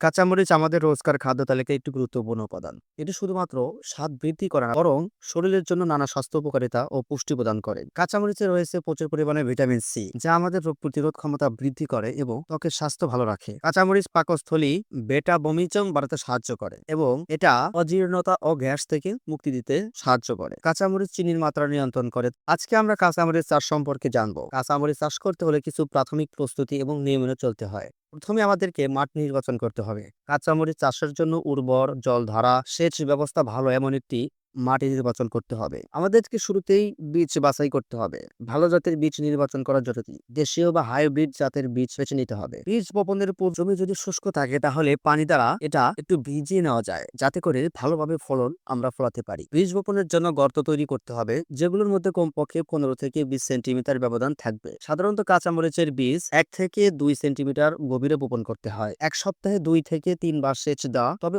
কাঁচামরিচ আমাদের রোজকার খাদ্য তালিকায় একটি গুরুত্বপূর্ণ উপাদান। এটি শুধুমাত্র স্বাদ বৃদ্ধি করে না, বরং শরীরের জন্য নানা স্বাস্থ্য উপকারিতা ও পুষ্টি প্রদান করে। কাঁচামরিচে রয়েছে প্রচুর পরিমাণে ভিটামিন সি, যা আমাদের রোগ প্রতিরোধ ক্ষমতা বৃদ্ধি করে এবং ত্বকের স্বাস্থ্য ভালো রাখে। কাঁচামরিচ পাকস্থলী বেটা বমিচং বাড়াতে সাহায্য করে এবং এটা অজীর্ণতা ও গ্যাস থেকে মুক্তি দিতে সাহায্য করে। কাঁচামরিচ চিনির মাত্রা নিয়ন্ত্রণ করে। আজকে আমরা কাঁচামরিচ চাষ সম্পর্কে জানবো। কাঁচামরিচ চাষ করতে হলে কিছু প্রাথমিক প্রস্তুতি এবং নিয়ম মেনে চলতে হয়। প্রথমে আমাদেরকে মাঠ নির্বাচন করতে হবে। কাঁচামরিচ চাষের জন্য উর্বর জলধারা সেচ ব্যবস্থা ভালো এমন একটি মাটি নির্বাচন করতে হবে। আমাদেরকে শুরুতেই বীজ বাছাই করতে হবে। ভালো জাতের বীজ নির্বাচন করা জরুরি। দেশীয় বা হাইব্রিড জাতের বীজ বেছে নিতে হবে। বীজ বপনের পর জমি যদি শুষ্ক থাকে তাহলে পানি দ্বারা এটা একটু ভিজিয়ে নেওয়া যায়, যাতে করে ভালোভাবে ফলন আমরা ফলাতে পারি। বীজ বপনের জন্য গর্ত তৈরি করতে হবে, যেগুলোর মধ্যে কমপক্ষে 15 থেকে 20 সেন্টিমিটার ব্যবধান থাকবে। সাধারণত কাঁচামরিচের বীজ 1 থেকে 2 সেন্টিমিটার গভীরে বপন করতে হয়। এক সপ্তাহে 2 থেকে 3 বার সেচ দেওয়া, তবে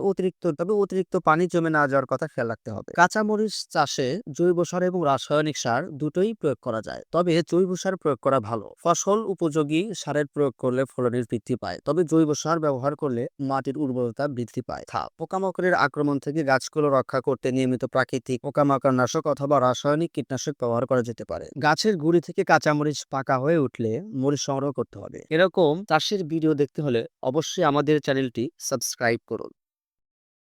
অতিরিক্ত পানি জমে না যাওয়ার কথা খেয়াল রাখতে হবে। কাঁচামরিচ চাষে জৈব সার এবং রাসায়নিক সার দুটোই প্রয়োগ করা যায়, তবে জৈব সার প্রয়োগ করা ভালো। ফসল উপযোগী সারের প্রয়োগ করলে ফলনের বৃদ্ধি পায়, তবে জৈব সার ব্যবহার করলে মাটির উর্বরতা বৃদ্ধি পায়। পোকামাকড়ের আক্রমণ থেকে গাছগুলো রক্ষা করতে নিয়মিত প্রাকৃতিক পোকামাকড় নাশক অথবা রাসায়নিক কীটনাশক ব্যবহার করা যেতে পারে। গাছের গুঁড়ি থেকে কাঁচামরিচ পাকা হয়ে উঠলে মরিচ সংগ্রহ করতে হবে। এরকম চাষের ভিডিও দেখতে হলে অবশ্যই আমাদের চ্যানেলটি সাবস্ক্রাইব করুন।